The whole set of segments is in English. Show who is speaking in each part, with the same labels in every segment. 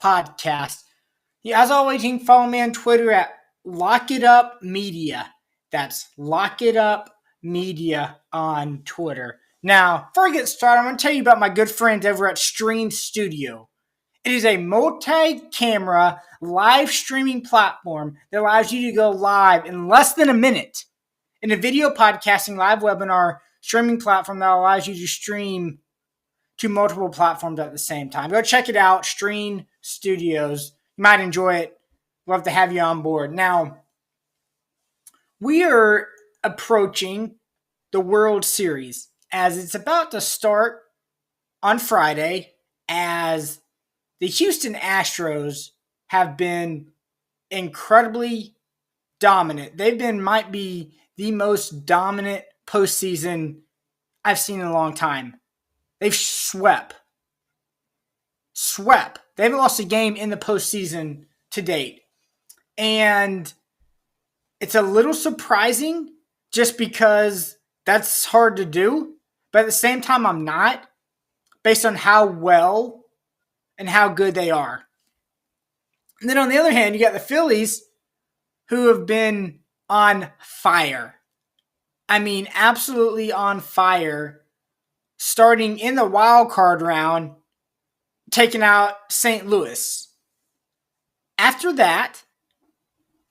Speaker 1: podcast. Yeah, as always, you can follow me on Twitter at Lock It Up Media. That's Lock It Up Media on Twitter. Now, before I get started, I'm going to tell you about my good friends over at Stream Studio. It is a multi-camera live streaming platform that allows you to go live in less than a minute in a video podcasting live webinar streaming platform that allows you to stream to multiple platforms at the same time. Go check it out, Stream Studios. You might enjoy it. Love to have you on board. Now, we are approaching the World Series as it's about to start on Friday, as the Houston Astros have been incredibly dominant. Might be the most dominant postseason I've seen in a long time. They've swept. They haven't lost a game in the postseason to date. And it's a little surprising just because that's hard to do. But at the same time, I'm not, based on how well and how good they are. And then on the other hand, you got the Phillies, who have been on fire. I mean, absolutely on fire. Starting in the wild card round, taking out St. Louis. After that,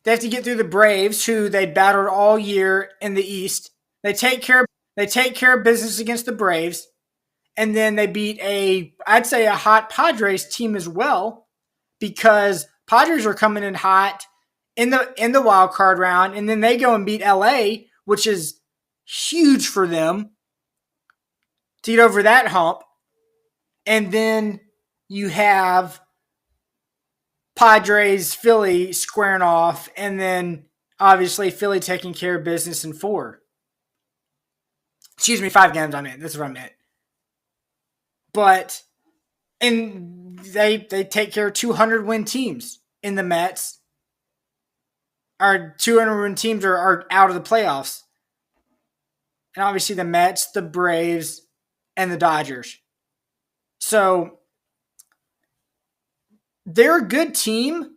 Speaker 1: they have to get through the Braves, who they battled all year in the East. They take care of business against the Braves, and then they beat I'd say a hot Padres team as well, because Padres are coming in hot in the wild card round, and then they go and beat LA, which is huge for them to get over that hump. And then you have Padres, Philly squaring off, and then obviously Philly taking care of business in 5 games I meant. That's what I meant. But, and they take care of 200-win teams in the Mets. Our 200-win teams are out of the playoffs. And obviously the Mets, the Braves, and the Dodgers. So they're a good team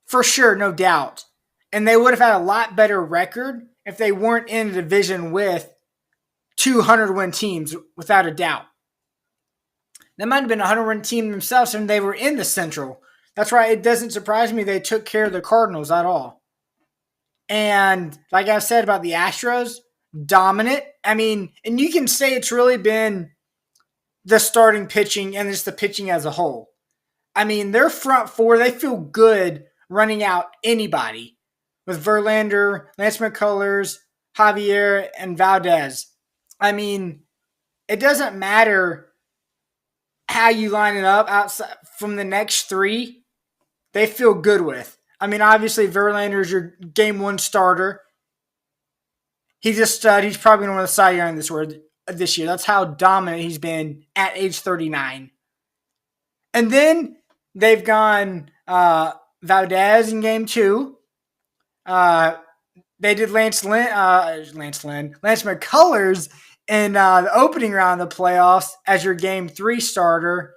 Speaker 1: for sure, no doubt. And they would have had a lot better record if they weren't in a division with 200-win teams, without a doubt. They might have been a 100-win team themselves, and they were in the Central. That's why it doesn't surprise me they took care of the Cardinals at all. And like I said about the Astros, dominant. I mean, and you can say it's really been the starting pitching and just the pitching as a whole. I mean, their front four, they feel good running out anybody with Verlander, Lance McCullers, Javier, and Valdez. I mean, it doesn't matter how you line it up outside from the next three, they feel good with. I mean, obviously, Verlander is your game one starter. He's a stud. He's probably going to win the Cy Young this year. That's how dominant he's been at age 39. And then they've gone Valdez in game 2. They did Lance McCullers in the opening round of the playoffs as your game 3 starter,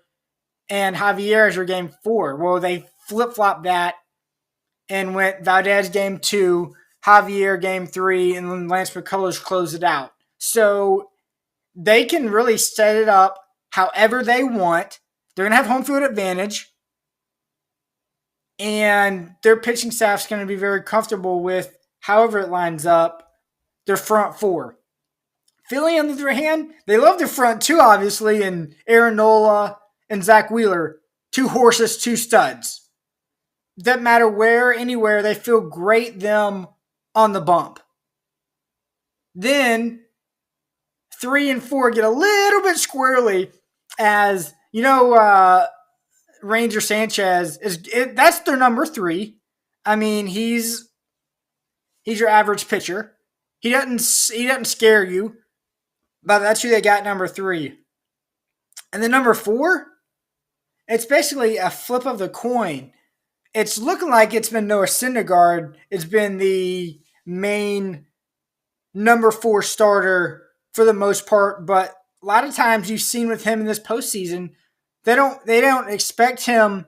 Speaker 1: and Javier as your game 4. Well, they flip-flopped that and went Valdez game 2, Javier game 3, and then Lance McCullers closed it out. So they can really set it up however they want. They're going to have home field advantage, and their pitching staff's going to be very comfortable with however it lines up their front four. Philly, on the other hand, they love their front two, obviously, and Aaron Nola and Zach Wheeler, 2 horses, 2 studs. Doesn't matter where, anywhere, they feel great them on the bump. Then 3 and 4 get a little bit squirrely, as you know, Ranger Sanchez that's their number 3. I mean, he's your average pitcher. He doesn't scare you, but that's who they got number 3. And then number 4, it's basically a flip of the coin. It's looking like it's been Noah Syndergaard. It's been the main number 4 starter for the most part, but a lot of times you've seen with him in this postseason, They don't expect him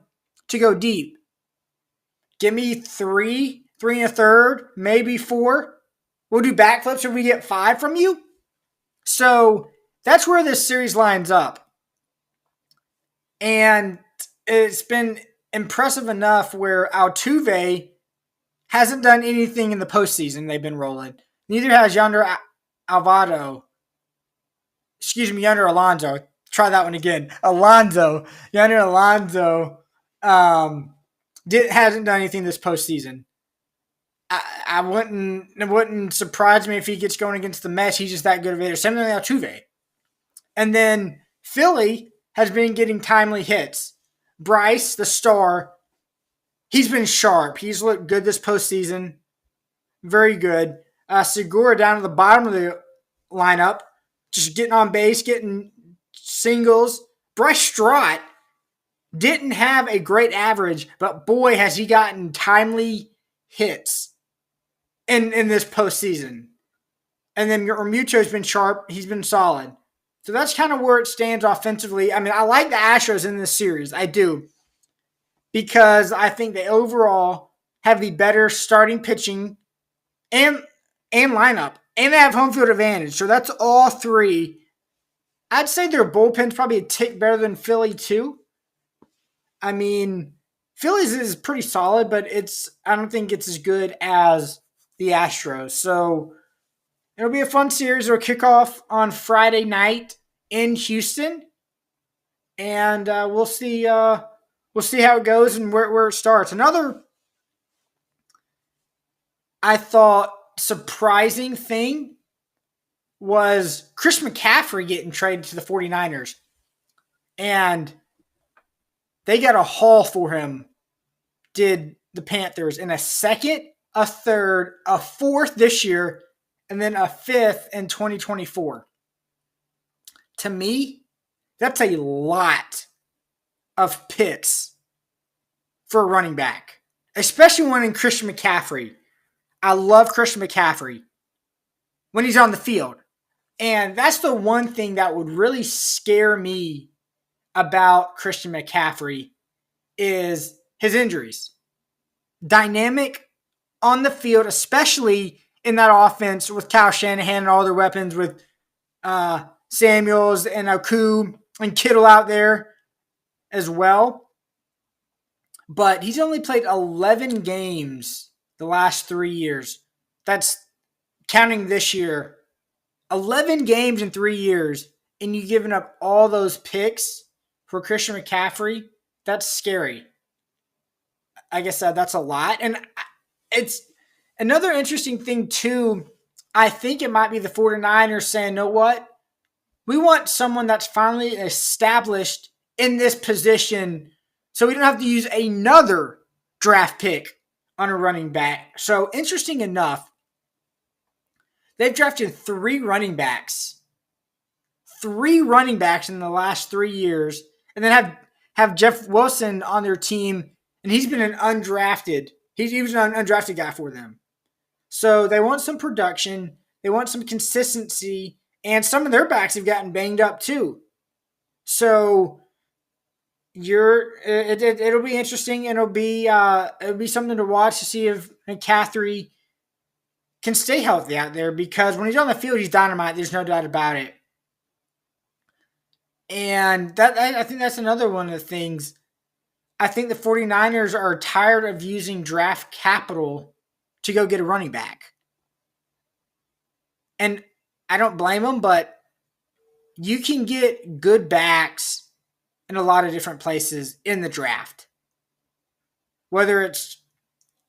Speaker 1: to go deep. Give me three and a third, maybe four. We'll do backflips if we get five from you. So that's where this series lines up. And it's been impressive enough where Altuve hasn't done anything in the postseason. They've been rolling. Neither has Yonder Alvado. Excuse me, Yonder Alonso. Try that one again. Yonder Alonso hasn't done anything this postseason. It wouldn't surprise me if he gets going against the Mets. He's just that good of a hitter. Same thing with Altuve. And then Philly has been getting timely hits. Bryce, the star, he's been sharp. He's looked good this postseason. Very good. Segura down to the bottom of the lineup, just getting on base, getting singles. Bryce Stott didn't have a great average, but boy, has he gotten timely hits in this postseason. And then Muto's been sharp. He's been solid. So that's kind of where it stands offensively. I mean, I like the Astros in this series. I do. Because I think they overall have the better starting pitching and lineup. And they have home field advantage. So that's all three. I'd say their bullpen's probably a tick better than Philly, too. I mean, Philly's is pretty solid, but I don't think it's as good as the Astros. So it'll be a fun series. It'll kick off on Friday night in Houston. And we'll see how it goes and where it starts. Another, I thought, surprising thing was Chris McCaffrey getting traded to the 49ers. And they got a haul for him, did the Panthers, in a second, a third, a fourth this year, and then a fifth in 2024. To me, that's a lot of picks for a running back, especially when in Christian McCaffrey. I love Christian McCaffrey when he's on the field. And that's the one thing that would really scare me about Christian McCaffrey is his injuries. Dynamic on the field, especially in that offense with Kyle Shanahan and all their weapons with Samuels and Oku and Kittle out there as well. But he's only played 11 games the last 3 years. That's counting this year. 11 games in 3 years, and you've given up all those picks for Christian McCaffrey. That's scary. Like I said, that's a lot. And it's another interesting thing, too. I think it might be the 49ers saying, know what? We want someone that's finally established in this position so we don't have to use another draft pick on a running back. So, interesting enough, they've drafted 3 running backs. 3 running backs in the last 3 years. And then have Jeff Wilson on their team, and he's been an undrafted. He was an undrafted guy for them. So they want some production. They want some consistency. And some of their backs have gotten banged up too. So it'll be interesting. It'll be something to watch to see if McCaffrey can stay healthy out there, because when he's on the field, he's dynamite. There's no doubt about it. And I think that's another one of the things. I think the 49ers are tired of using draft capital to go get a running back. And I don't blame them, but you can get good backs in a lot of different places in the draft. Whether it's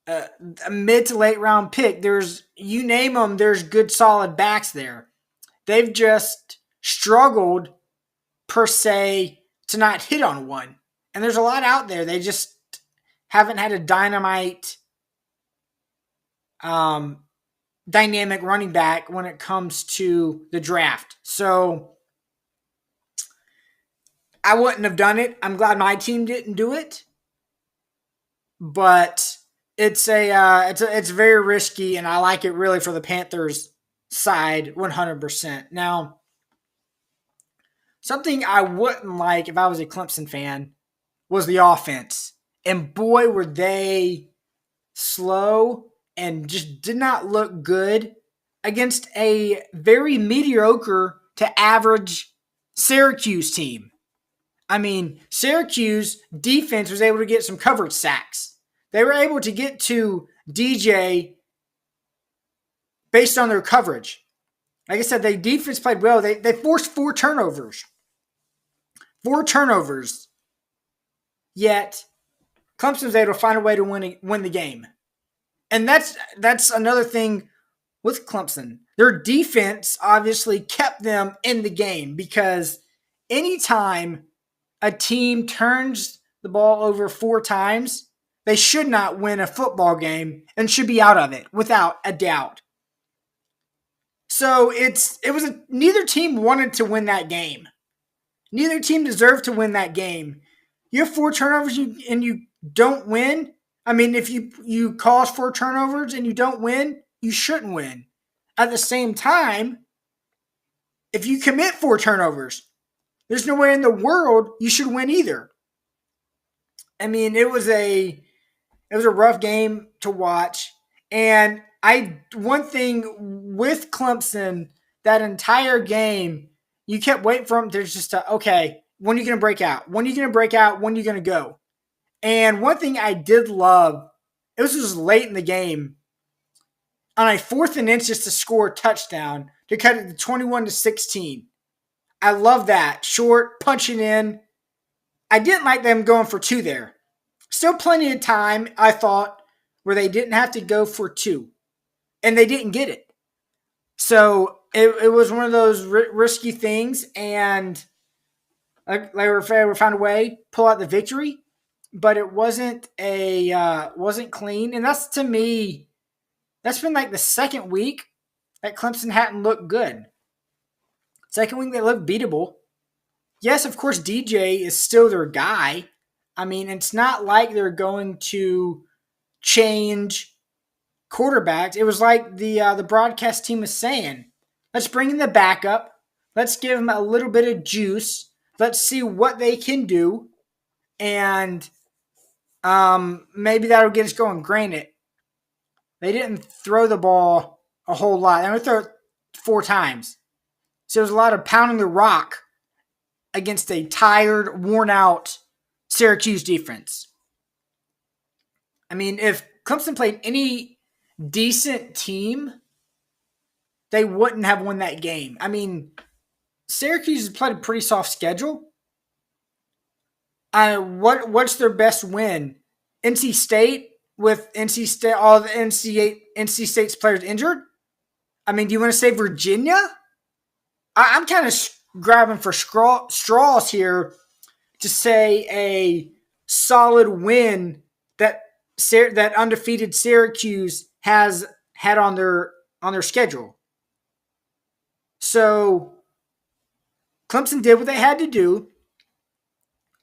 Speaker 1: a mid to late round pick, you name them, there's good solid backs there. They've just struggled per se to not hit on one. And there's a lot out there. They just haven't had a dynamic dynamic running back when it comes to the draft. So I wouldn't have done it. I'm glad my team didn't do it. But it's very risky, and I like it really for the Panthers side 100%. Now, Something I wouldn't like if I was a Clemson fan was the offense. And boy, were they slow and just did not look good against a very mediocre to average Syracuse team. I mean, Syracuse defense was able to get some coverage sacks. They were able to get to DJ based on their coverage. Like I said, the defense played well. They forced 4 turnovers. 4 turnovers. Yet, Clemson was able to find a way to win the game. And that's another thing with Clemson. Their defense obviously kept them in the game because anytime a team turns the ball over 4 times, they should not win a football game and should be out of it without a doubt. So neither team wanted to win that game. Neither team deserved to win that game. You have 4 turnovers and you don't win. I mean, if you cause 4 turnovers and you don't win, you shouldn't win. At the same time, if you commit 4 turnovers, there's no way in the world you should win either. I mean, it was a rough game to watch. And one thing with Clemson, that entire game, you kept waiting for them. There's just okay, when are you going to break out? When are you going to break out? When are you going to go? And one thing I did love, it was just late in the game, on a 4th and inches to score a touchdown to cut it to 21-16. I love that. Short, punching in. I didn't like them going for 2 there. Still plenty of time, I thought, where they didn't have to go for 2. And they didn't get it. So it was one of those risky things, and they found a way, pull out the victory. But it wasn't clean. And that's, to me, that's been like the second week that Clemson hadn't looked good. Second week they looked beatable. Yes, of course, DJ is still their guy. I mean, it's not like they're going to change quarterbacks. It was like the broadcast team was saying, let's bring in the backup. Let's give them a little bit of juice. Let's see what they can do. And maybe that'll get us going. Granted, they didn't throw the ball a whole lot. They only threw it 4 times. So it was a lot of pounding the rock against a tired, worn-out Syracuse defense. I mean, if Clemson played any decent team, they wouldn't have won that game. I mean, Syracuse has played a pretty soft schedule. What's their best win? NC State, with all the NC State's players injured? I mean, do you want to say Virginia? I'm kind of grabbing for straws here to say a solid win that undefeated Syracuse has had on their schedule. So Clemson did what they had to do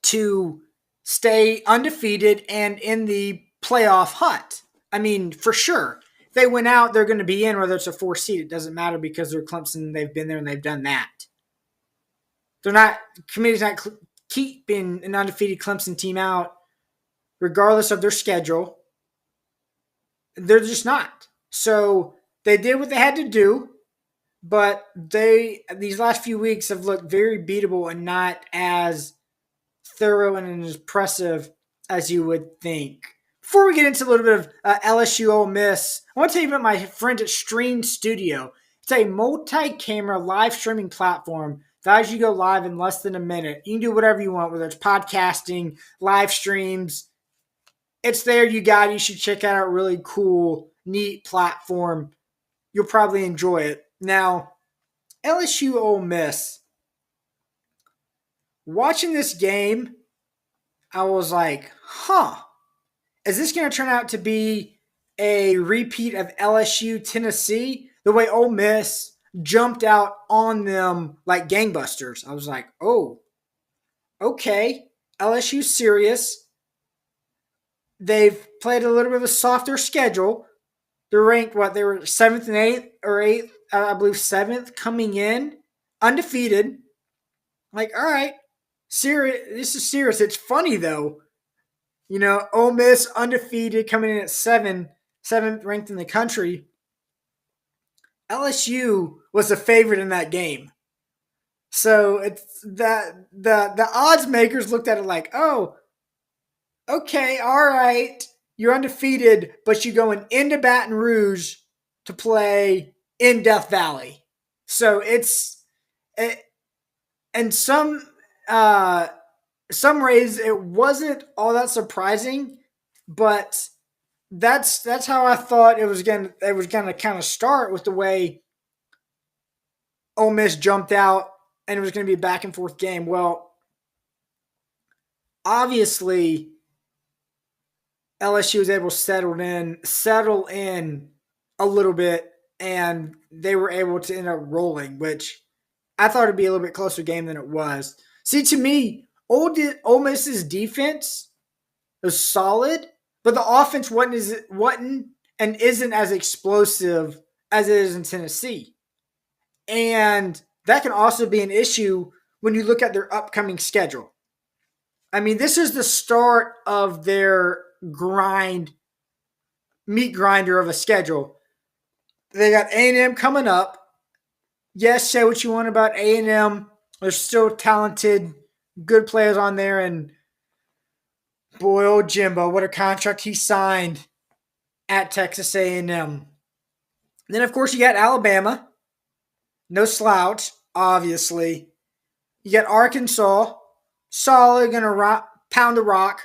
Speaker 1: to stay undefeated and in the playoff hunt. I mean, for sure. If they went out, they're going to be in, whether it's a 4 seed. It doesn't matter because they're Clemson. They've been there and they've done that. Committee's not keeping an undefeated Clemson team out regardless of their schedule. They're just not. So they did what they had to do, but these last few weeks have looked very beatable and not as thorough and as impressive as you would think. Before we get into a little bit of LSU Ole Miss, I want to tell you about my friends at Stream Studio. It's a multi-camera live streaming platform that allows you to go live in less than a minute. You can do whatever you want, whether it's podcasting, live streams. It's there. You got it. You should check out a really cool, neat platform. You'll probably enjoy it. Now, LSU Ole Miss. Watching this game, I was like, is this going to turn out to be a repeat of LSU Tennessee? The way Ole Miss jumped out on them like gangbusters. I was like, oh, okay. LSU's serious. They've played a little bit of a softer schedule. They're ranked, they were 7th and 8th, or 8th, I believe 7th, coming in, undefeated. Like, all right, serious. This is serious. It's funny though. Ole Miss undefeated, coming in at seventh ranked in the country. LSU was a favorite in that game. So it's that the odds makers looked at it like, oh, okay, all right, you're undefeated, but you're going into Baton Rouge to play in Death Valley. So it, and some ways it wasn't all that surprising, but that's how I thought it was gonna kind of start with the way Ole Miss jumped out and it was going to be a back and forth game. Well, obviously LSU was able to settle in a little bit, and they were able to end up rolling, which I thought it'd be a little bit closer game than it was. See, to me, Ole Miss's defense was solid, but the offense wasn't and isn't as explosive as it is in Tennessee. And that can also be an issue when you look at their upcoming schedule. I mean, this is the start of their meat grinder of a schedule. They got A&M coming up. Yes, say what you want about A&M. There's still talented, good players on there. And boy, old Jimbo, what a contract he signed at Texas A&M. Then, of course, you got Alabama. No slouch, obviously. You got Arkansas. Solid, going to pound the rock.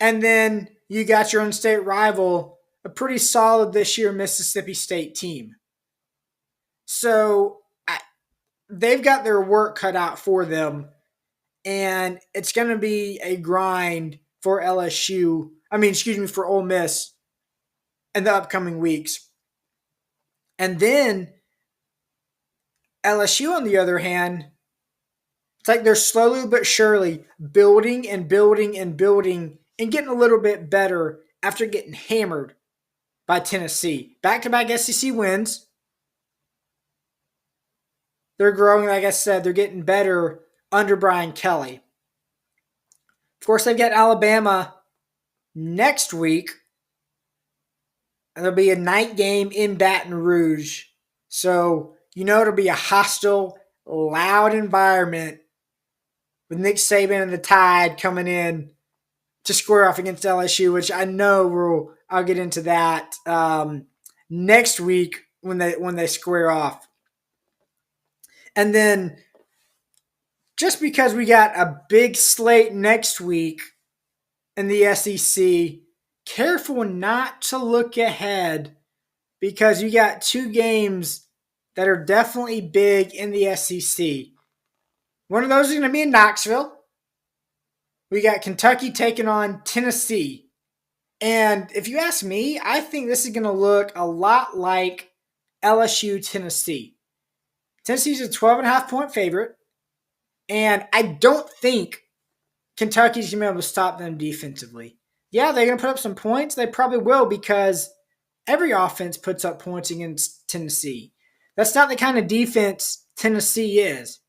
Speaker 1: And then you got your in-state rival, a pretty solid this year Mississippi State team. So they've got their work cut out for them, and it's going to be a grind for LSU. For Ole Miss in the upcoming weeks. And then LSU, on the other hand, it's like they're slowly but surely building and building and building and getting a little bit better after getting hammered by Tennessee. Back-to-back SEC wins. They're growing, like I said, they're getting better under Brian Kelly. Of course, they've got Alabama next week, and there'll be a night game in Baton Rouge. So, it'll be a hostile, loud environment with Nick Saban and the Tide coming in to square off against LSU, which I know I'll get into that next week when they square off. And then just because we got a big slate next week in the SEC, careful not to look ahead because you got two games that are definitely big in the SEC. One of those is going to be in Knoxville. We got Kentucky taking on Tennessee. And if you ask me, I think this is going to look a lot like LSU Tennessee. Tennessee's a 12.5-point favorite. And I don't think Kentucky's going to be able to stop them defensively. Yeah, they're going to put up some points. They probably will because every offense puts up points against Tennessee. That's not the kind of defense Tennessee is.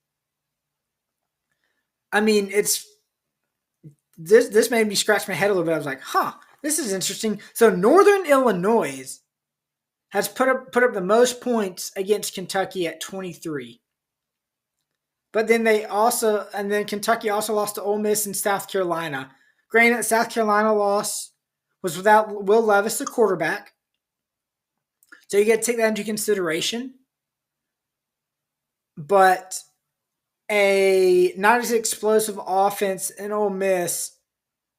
Speaker 1: It's this made me scratch my head a little bit. I was like, this is interesting. So Northern Illinois has put up the most points against Kentucky at 23. But then Kentucky also lost to Ole Miss and South Carolina. Granted, South Carolina loss was without Will Levis, the quarterback. So you got to take that into consideration. But a not as explosive offense in Ole Miss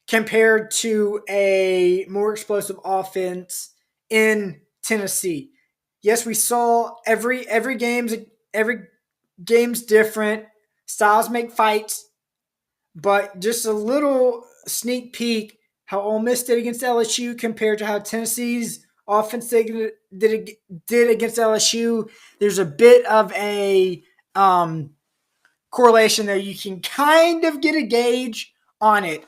Speaker 1: compared to a more explosive offense in Tennessee. Yes, we saw every game's different. Styles make fights, but just a little sneak peek how Ole Miss did against LSU compared to how Tennessee's offense did against LSU. There's a bit of a correlation there. You can kind of get a gauge on it.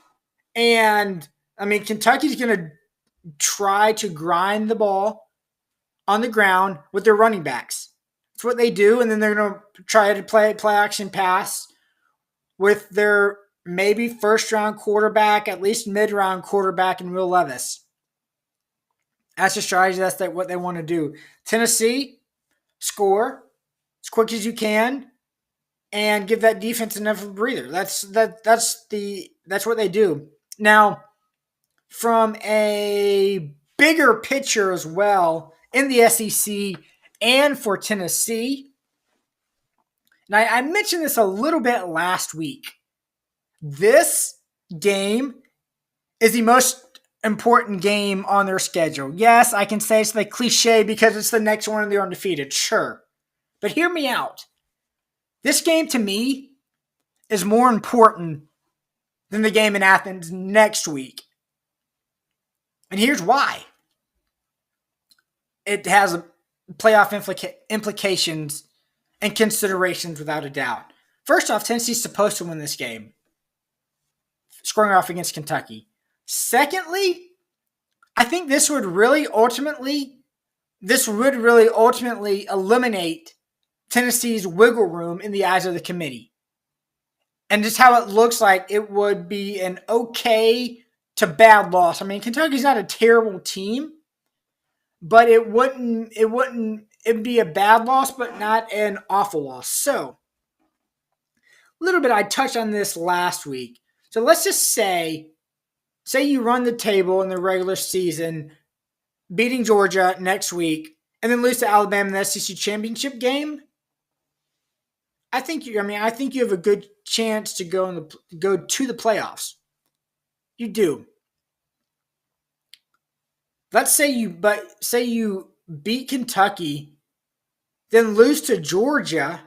Speaker 1: And, Kentucky's going to try to grind the ball on the ground with their running backs. That's what they do. And then they're going to try to play action pass with their maybe first round quarterback, at least mid round quarterback in Will Levis. That's a strategy. That's what they want to do. Tennessee, score as quick as you can and give that defense enough of a breather. That's what they do. Now, from a bigger picture as well in the SEC and for Tennessee, and I mentioned this a little bit last week. This game is the most important game on their schedule. Yes, I can say it's the cliche because it's the next one and they're undefeated. Sure. But hear me out. This game to me is more important than the game in Athens next week. And here's why. It has playoff implications and considerations without a doubt. First off, Tennessee's supposed to win this game, scoring off against Kentucky. Secondly, I think this would really ultimately eliminate Tennessee's wiggle room in the eyes of the committee. And just how it looks like it would be an okay to bad loss. I mean, Kentucky's not a terrible team, but it'd be a bad loss, but not an awful loss. So, a little bit, I touched on this last week. So let's just say you run the table in the regular season, beating Georgia next week, and then lose to Alabama in the SEC championship game. I think you have a good chance to go to the playoffs. You do. Let's say you beat Kentucky, then lose to Georgia.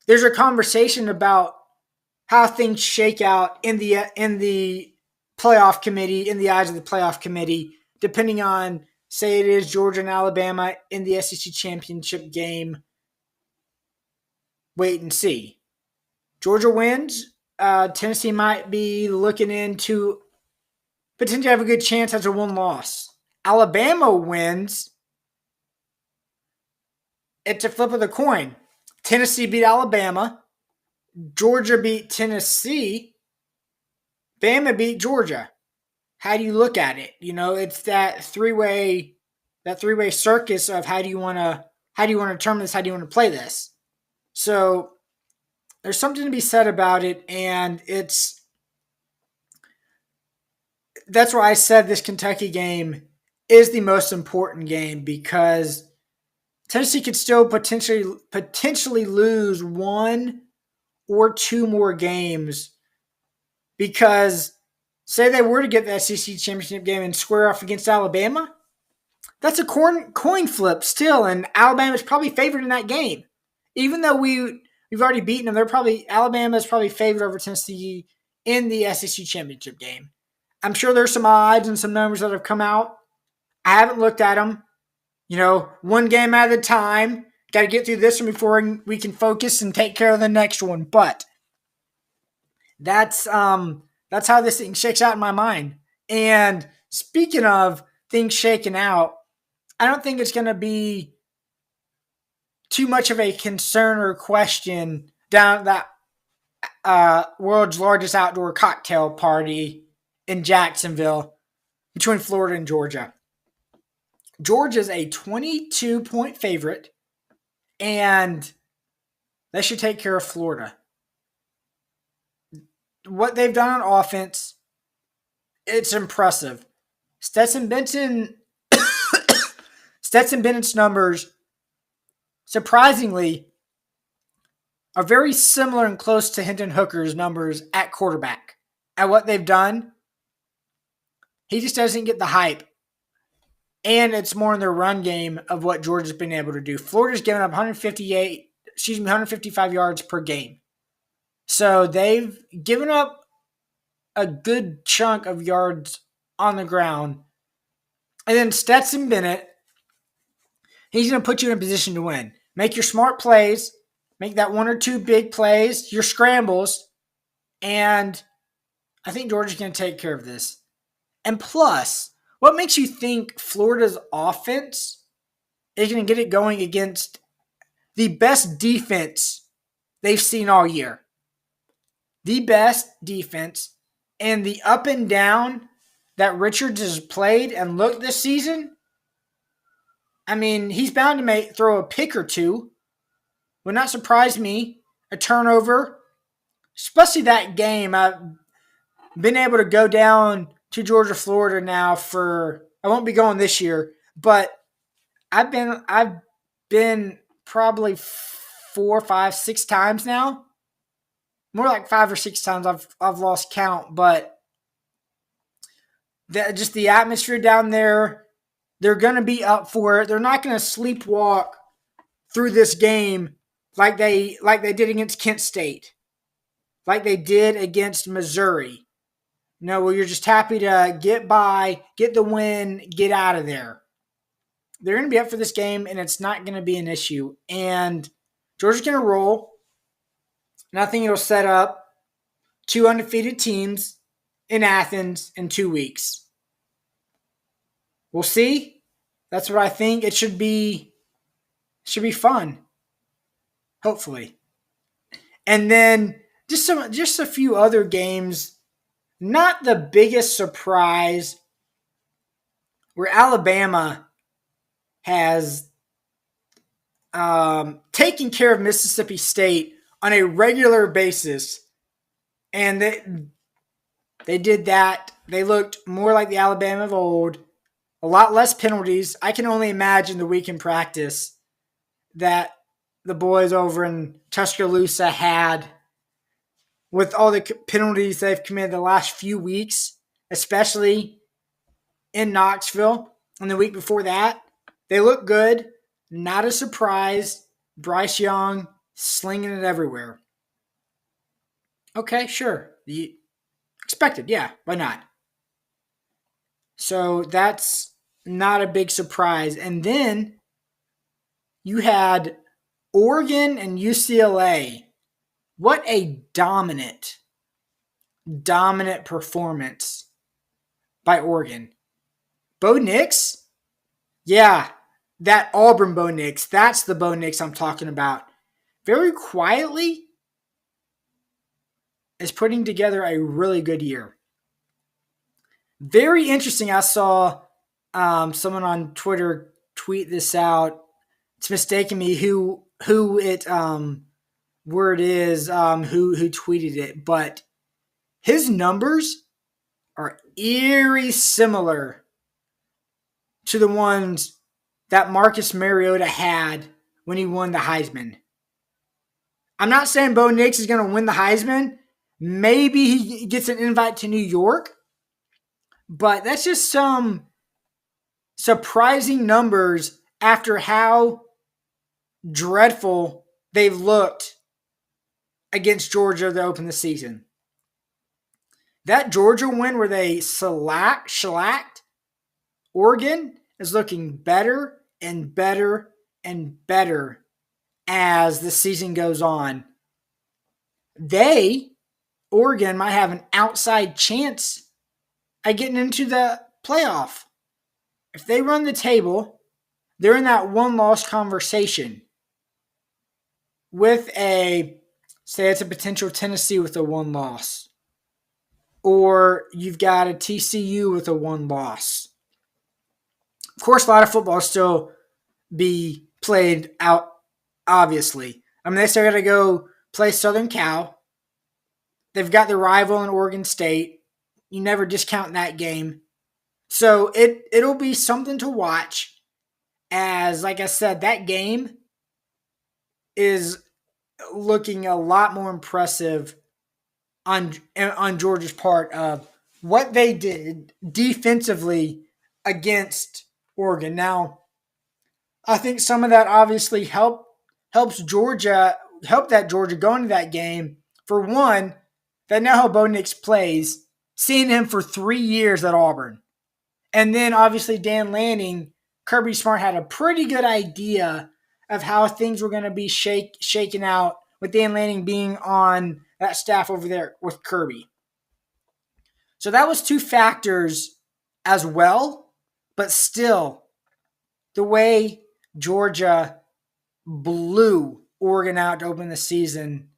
Speaker 1: There's a conversation about how things shake out in the playoff committee, in the eyes of the playoff committee, depending on, say it is Georgia and Alabama in the SEC championship game. Wait and see. Georgia wins. Tennessee might be looking into potentially have a good chance as a one-loss. Alabama wins. It's a flip of the coin. Tennessee beat Alabama. Georgia beat Tennessee. Bama beat Georgia. How do you look at it? It's that three-way circus of how do you want to determine this? How do you want to play this? So there's something to be said about it, and that's why I said this Kentucky game is the most important game, because Tennessee could still potentially lose one or two more games, because say they were to get the SEC championship game and square off against Alabama, that's a coin flip still, and Alabama's probably favored in that game. Even though we've already beaten them, Alabama's probably favored over Tennessee in the SEC championship game. I'm sure there's some odds and some numbers that have come out. I haven't looked at them. One game at a time. Got to get through this one before we can focus and take care of the next one. But that's how this thing shakes out in my mind. And speaking of things shaking out, I don't think it's going to be too much of a concern or question down at that world's largest outdoor cocktail party in Jacksonville between Florida and Georgia. Georgia's a 22-point favorite, and they should take care of Florida. What they've done on offense, it's impressive. Stetson Bennett's numbers, surprisingly, are very similar and close to Hendon Hooker's numbers at quarterback. At what they've done, he just doesn't get the hype. And it's more in their run game of what Georgia's been able to do. Florida's given up 155 yards per game. So they've given up a good chunk of yards on the ground. And then Stetson Bennett, he's going to put you in a position to win. Make your smart plays. Make that one or two big plays, your scrambles. And I think Georgia's going to take care of this. And plus, what makes you think Florida's offense is going to get it going against the best defense they've seen all year? the best defense, and the up and down that Richards has played and looked this season, I mean, he's bound to throw a pick or two. Would not surprise me. A turnover, especially that game. I've been able to go down to Georgia, Florida now for, I won't be going this year, but I've been probably 4, 5, 6 times now. More like 5 or 6 times. I've lost count, but just the atmosphere down there, they're going to be up for it. They're not going to sleepwalk through this game like they did against Kent State, like they did against Missouri. No, well, you're just happy to get by, get the win, get out of there. They're going to be up for this game, and it's not going to be an issue. And Georgia's going to roll. And I think it'll set up 2 undefeated teams in Athens in 2 weeks. We'll see. That's what I think. It should be fun. Hopefully. And then just a few other games. Not the biggest surprise, where Alabama has taken care of Mississippi State on a regular basis. And they did that. They looked more like the Alabama of old. A lot less penalties. I can only imagine the week in practice that the boys over in Tuscaloosa had with all the penalties they've committed the last few weeks, especially in Knoxville. And the week before that, they look good. Not a surprise. Bryce Young slinging it everywhere. Okay, sure. Expected, yeah. Why not? So that's not a big surprise. And then you had Oregon and UCLA. What a dominant performance by Oregon. Bo Nix? Yeah, that Auburn Bo Nix. That's the Bo Nix I'm talking about. Very quietly is putting together a really good year. Very interesting. I saw someone on Twitter tweet this out. It's mistaken me who it where it is who tweeted it, but his numbers are eerie similar to the ones that Marcus Mariota had when he won the Heisman. I'm not saying Bo Nix is going to win the Heisman. Maybe he gets an invite to New York, but that's just some surprising numbers after how dreadful they've looked against Georgia to open the season. That Georgia win where they shellacked Oregon is looking better and better and better as the season goes on. Oregon might have an outside chance at getting into the playoff. If they run the table, they're in that one-loss conversation with say it's a potential Tennessee with a 1 loss. Or you've got a TCU with a 1 loss. Of course, a lot of football still be played out, obviously. I mean, they still got to go play Southern Cal. They've got the rival in Oregon State. You never discount that game. So it'll be something to watch as, like I said, that game is looking a lot more impressive on Georgia's part of what they did defensively against Oregon. Now, I think some of that obviously helps that Georgia go into that game. For one, they know how Bo Nix plays, seeing him for 3 years at Auburn. And then obviously Dan Lanning, Kirby Smart had a pretty good idea of how things were going to be shaken out with Dan Lanning being on that staff over there with Kirby. So that was 2 factors as well, but still, the way Georgia blew Oregon out to open the season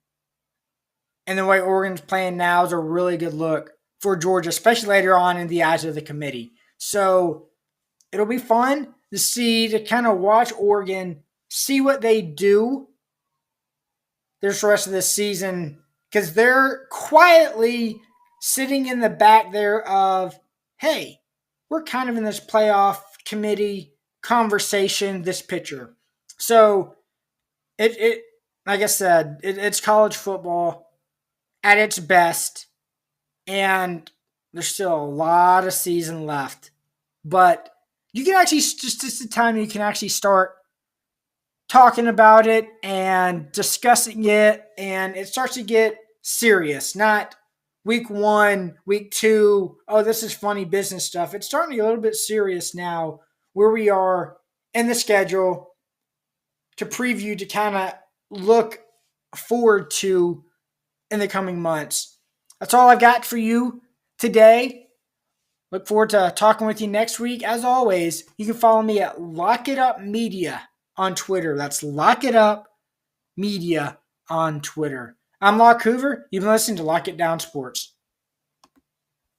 Speaker 1: And the way Oregon's playing now is a really good look for Georgia, especially later on in the eyes of the committee. So it'll be fun to kind of watch Oregon, see what they do this rest of this season, because they're quietly sitting in the back there of, hey, we're kind of in this playoff committee conversation this picture. So it like I said, it's college football at its best, and there's still a lot of season left. But you can actually just the time you can actually start talking about it and discussing it, and it starts to get serious. Not week 1, week 2. Oh, this is funny business stuff. It's starting to get a little bit serious now, where we are in the schedule to preview, to kind of look forward to in the coming months. That's all I've got for you today. Look forward to talking with you next week. As always, you can follow me at Lock It Up Media on Twitter. That's Lock It Up Media on Twitter. I'm Locke Hoover. You've been listening to Lock It Down Sports.